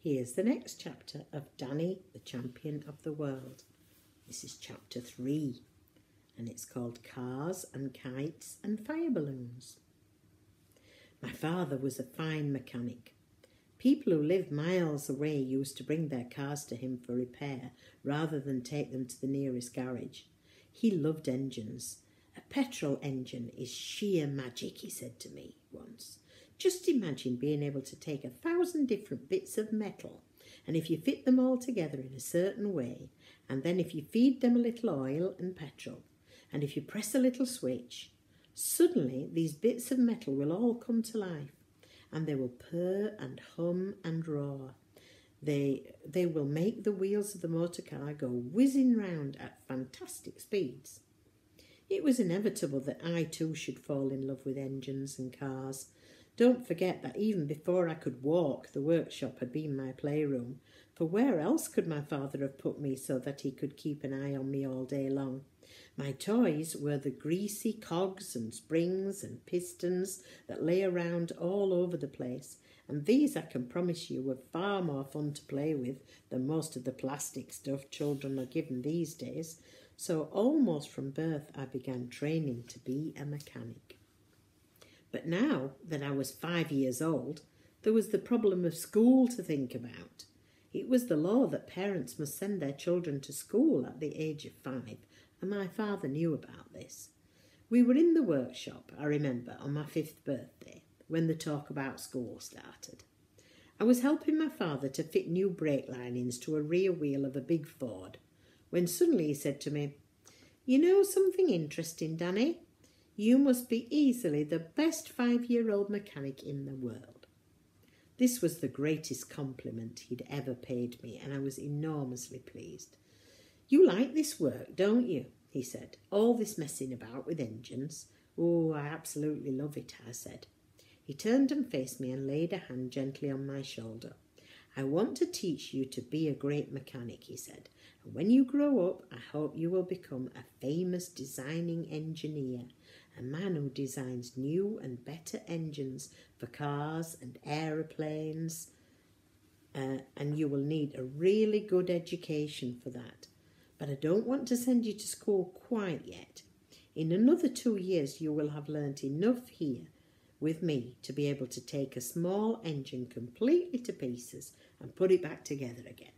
Here's the next chapter of Danny, the Champion of the World. This is chapter 3, and it's called Cars and Kites and Fire Balloons. My father was a fine mechanic. People who lived miles away used to bring their cars to him for repair rather than take them to the nearest garage. He loved engines. A petrol engine is sheer magic, he said to me once. Just imagine being able to take 1,000 different bits of metal, and if you fit them all together in a certain way, and then if you feed them a little oil and petrol, and if you press a little switch, suddenly these bits of metal will all come to life, and they will purr and hum and roar. They will make the wheels of the motor car go whizzing round at fantastic speeds. It was inevitable that I too should fall in love with engines and cars. Don't forget that even before I could walk, the workshop had been my playroom, for where else could my father have put me so that he could keep an eye on me all day long? My toys were the greasy cogs and springs and pistons that lay around all over the place, and these, I can promise you, were far more fun to play with than most of the plastic stuff children are given these days. So almost from birth I began training to be a mechanic. But now that I was 5 years old, there was the problem of school to think about. It was the law that parents must send their children to school at the age of 5, and my father knew about this. We were in the workshop, I remember, on my 5th birthday, when the talk about school started. I was helping my father to fit new brake linings to a rear wheel of a big Ford, when suddenly he said to me, "You know something interesting, Danny? You must be easily the best 5-year-old mechanic in the world." This was the greatest compliment he'd ever paid me, and I was enormously pleased. "You like this work, don't you?" he said. "All this messing about with engines." "Oh, I absolutely love it," I said. He turned and faced me and laid a hand gently on my shoulder. "I want to teach you to be a great mechanic," he said. "And when you grow up, I hope you will become a famous designing engineer, a man who designs new and better engines for cars and aeroplanes, and you will need a really good education for that. But I don't want to send you to school quite yet. In another 2 years, you will have learnt enough here with me to be able to take a small engine completely to pieces and put it back together again,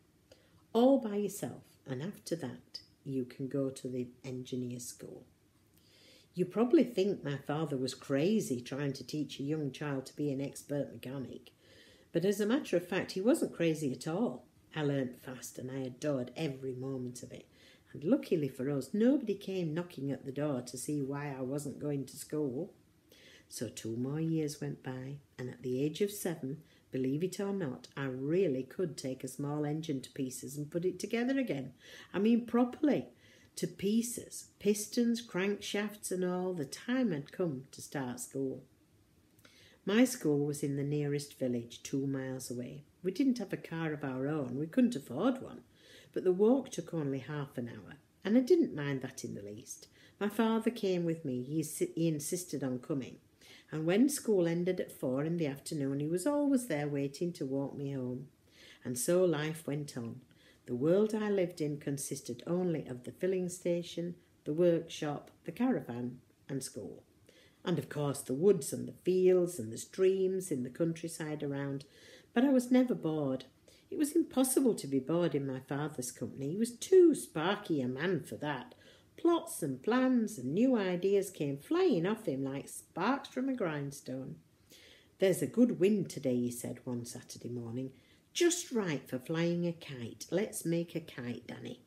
all by yourself, and after that you can go to the engineer school." You probably think my father was crazy trying to teach a young child to be an expert mechanic, but as a matter of fact he wasn't crazy at all. I learnt fast and I adored every moment of it, and luckily for us nobody came knocking at the door to see why I wasn't going to school. So 2 more years went by, and at the age of 7, believe it or not, I really could take a small engine to pieces and put it together again. I mean properly, to pieces, pistons, crankshafts and all. The time had come to start school. My school was in the nearest village, 2 miles away. We didn't have a car of our own, we couldn't afford one, but the walk took only half an hour, and I didn't mind that in the least. My father came with me, he insisted on coming. And when school ended at 4 in the afternoon, he was always there waiting to walk me home. And so life went on. The world I lived in consisted only of the filling station, the workshop, the caravan, and school. And of course the woods and the fields and the streams in the countryside around. But I was never bored. It was impossible to be bored in my father's company. He was too sparky a man for that. Plots and plans and new ideas came flying off him like sparks from a grindstone. "There's a good wind today," he said one Saturday morning. "Just right for flying a kite. Let's make a kite, Danny."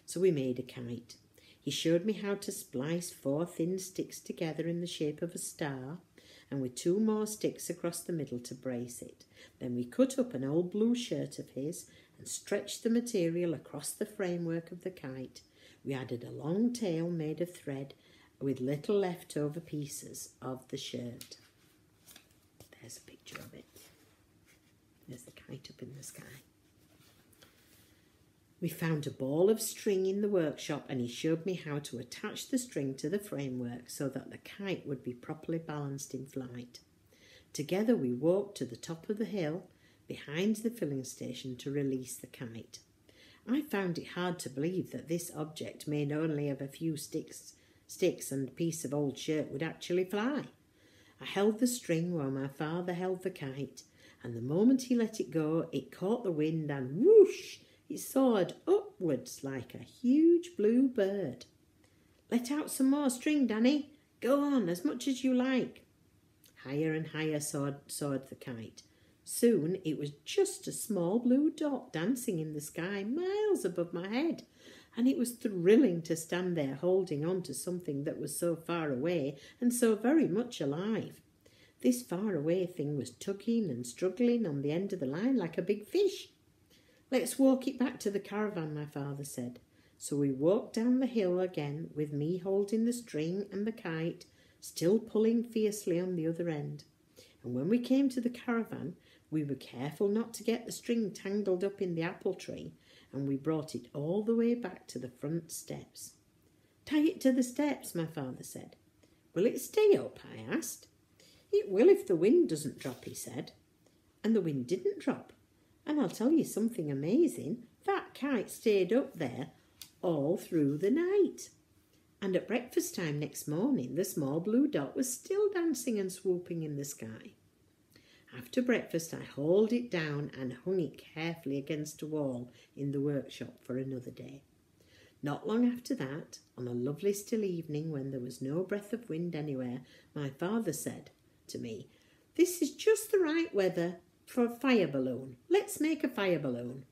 So we made a kite. He showed me how to splice 4 thin sticks together in the shape of a star, and with 2 more sticks across the middle to brace it. Then we cut up an old blue shirt of his and stretched the material across the framework of the kite. We added a long tail made of thread with little leftover pieces of the shirt. There's a picture of it. There's the kite up in the sky. We found a ball of string in the workshop, and he showed me how to attach the string to the framework so that the kite would be properly balanced in flight. Together we walked to the top of the hill, behind the filling station to release the kite. I found it hard to believe that this object, made only of a few sticks and a piece of old shirt, would actually fly. I held the string while my father held the kite, and the moment he let it go, it caught the wind and whoosh, it soared upwards like a huge blue bird. "Let out some more string, Danny. Go on, as much as you like." Higher and higher soared the kite. Soon it was just a small blue dot dancing in the sky miles above my head, and it was thrilling to stand there holding on to something that was so far away and so very much alive. This far-away thing was tugging and struggling on the end of the line like a big fish. "Let's walk it back to the caravan," my father said. So we walked down the hill again, with me holding the string and the kite, still pulling fiercely on the other end. And when we came to the caravan, we were careful not to get the string tangled up in the apple tree, and we brought it all the way back to the front steps. "Tie it to the steps," my father said. "Will it stay up?" I asked. "It will if the wind doesn't drop," he said. And the wind didn't drop. And I'll tell you something amazing. That kite stayed up there all through the night. And at breakfast time next morning, the small blue dot was still dancing and swooping in the sky. After breakfast, I hauled it down and hung it carefully against a wall in the workshop for another day. Not long after that, on a lovely still evening when there was no breath of wind anywhere, my father said to me, "This is just the right weather for a fire balloon. Let's make a fire balloon."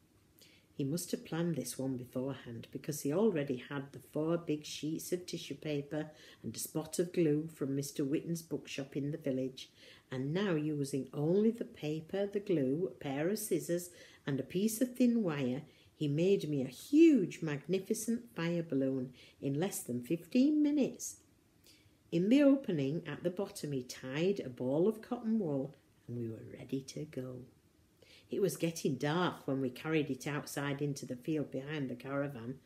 He must have planned this one beforehand, because he already had the 4 big sheets of tissue paper and a spot of glue from Mr. Whitten's bookshop in the village, and now, using only the paper, the glue, a pair of scissors and a piece of thin wire, he made me a huge, magnificent fire balloon in less than 15 minutes. In the opening at the bottom he tied a ball of cotton wool, and we were ready to go. It was getting dark when we carried it outside into the field behind the caravan.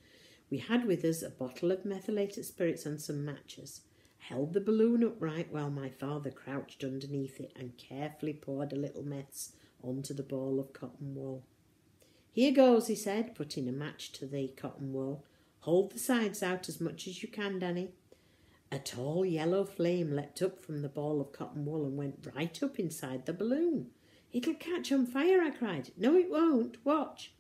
We had with us a bottle of methylated spirits and some matches. I held the balloon upright while my father crouched underneath it and carefully poured a little mess onto the ball of cotton wool. "Here goes," he said, putting a match to the cotton wool. "Hold the sides out as much as you can, Danny." A tall yellow flame leapt up from the ball of cotton wool and went right up inside the balloon. "It'll catch on fire," I cried. "No, it won't. Watch."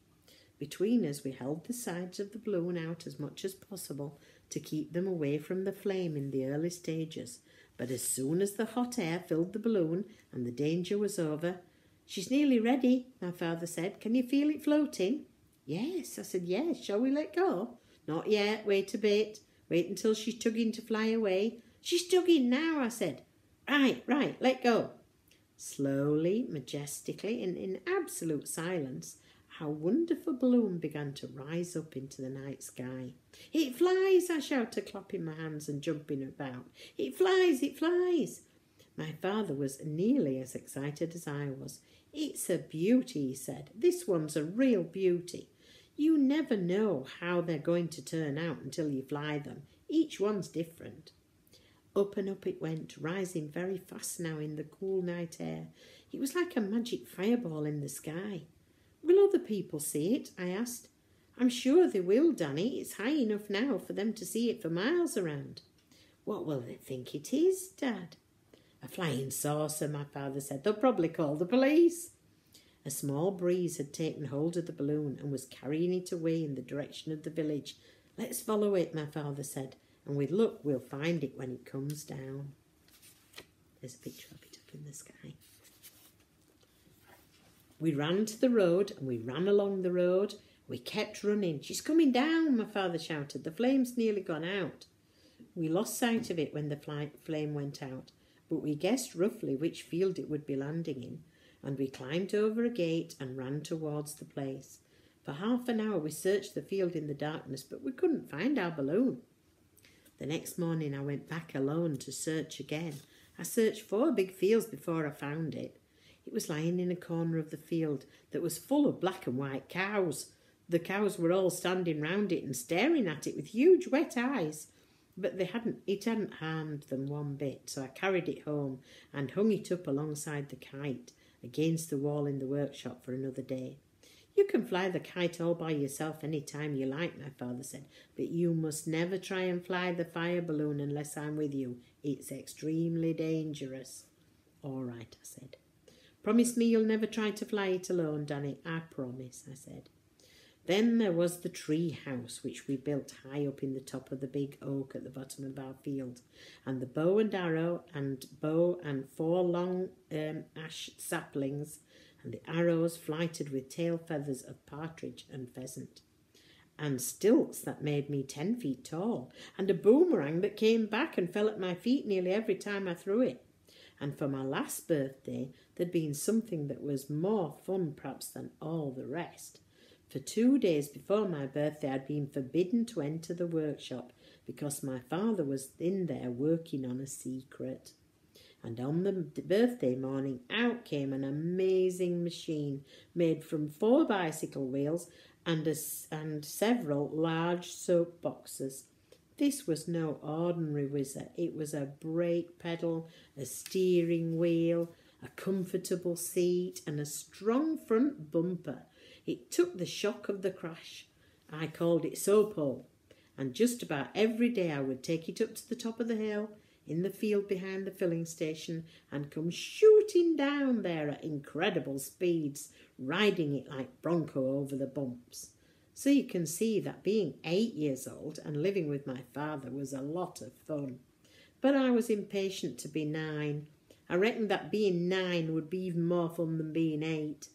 Between us, we held the sides of the balloon out as much as possible to keep them away from the flame in the early stages. But as soon as the hot air filled the balloon and the danger was over, "She's nearly ready," my father said. "Can you feel it floating?" "Yes," I said. "Yes. Shall we let go?" "Not yet. Wait a bit. Wait until she's tugging to fly away." "She's tugging now," I said. Right, let go." Slowly, majestically, and in absolute silence, our wonderful balloon began to rise up into the night sky. "It flies," I shouted, clapping my hands and jumping about. "It flies, it flies." My father was nearly as excited as I was. "It's a beauty," he said. "This one's a real beauty. You never know how they're going to turn out until you fly them. Each one's different." Up and up it went, rising very fast now in the cool night air. It was like a magic fireball in the sky. "Will other people see it?" I asked. "I'm sure they will, Danny. It's high enough now for them to see it for miles around." "What will they think it is, Dad?" "A flying saucer," my father said. "They'll probably call the police." A small breeze had taken hold of the balloon and was carrying it away in the direction of the village. "Let's follow it," my father said, "and with luck we'll find it when it comes down." There's a picture of it up in the sky. We ran to the road and we ran along the road. We kept running. "She's coming down," my father shouted. "The flame's nearly gone out." We lost sight of it when the flame went out, but we guessed roughly which field it would be landing in, and we climbed over a gate and ran towards the place. For half an hour we searched the field in the darkness, but we couldn't find our balloon. The next morning I went back alone to search again. I searched 4 big fields before I found it. It was lying in a corner of the field that was full of black and white cows. The cows were all standing round it and staring at it with huge wet eyes, but it hadn't harmed them one bit, so I carried it home and hung it up alongside the kite against the wall in the workshop for another day. "You can fly the kite all by yourself any time you like," my father said, "but you must never try and fly the fire balloon unless I'm with you. It's extremely dangerous." "All right," I said. "Promise me you'll never try to fly it alone, Danny." "I promise," I said. Then there was the tree house, which we built high up in the top of the big oak at the bottom of our field, and the bow and 4 long ash saplings, and the arrows flighted with tail feathers of partridge and pheasant, and stilts that made me 10 feet tall, and a boomerang that came back and fell at my feet nearly every time I threw it. And for my last birthday, there'd been something that was more fun perhaps than all the rest. For 2 days before my birthday, I'd been forbidden to enter the workshop because my father was in there working on a secret. And on the birthday morning, out came an amazing machine made from 4 bicycle wheels and several large soap boxes. This was no ordinary whizzer. It was a brake pedal, a steering wheel, a comfortable seat, and a strong front bumper. It took the shock of the crash. I called it Soapole, and just about every day I would take it up to the top of the hill in the field behind the filling station and come shooting down there at incredible speeds, riding it like Bronco over the bumps. So you can see that being 8 years old and living with my father was a lot of fun. But I was impatient to be 9. I reckoned that being 9 would be even more fun than being 8.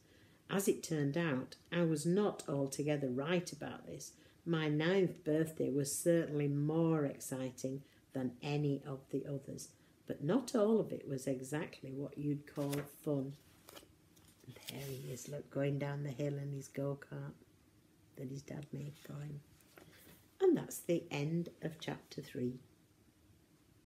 As it turned out, I was not altogether right about this. My 9th birthday was certainly more exciting than any of the others, but not all of it was exactly what you'd call fun. And there he is, look, going down the hill in his go-kart that his dad made for him. And that's the end of chapter 3.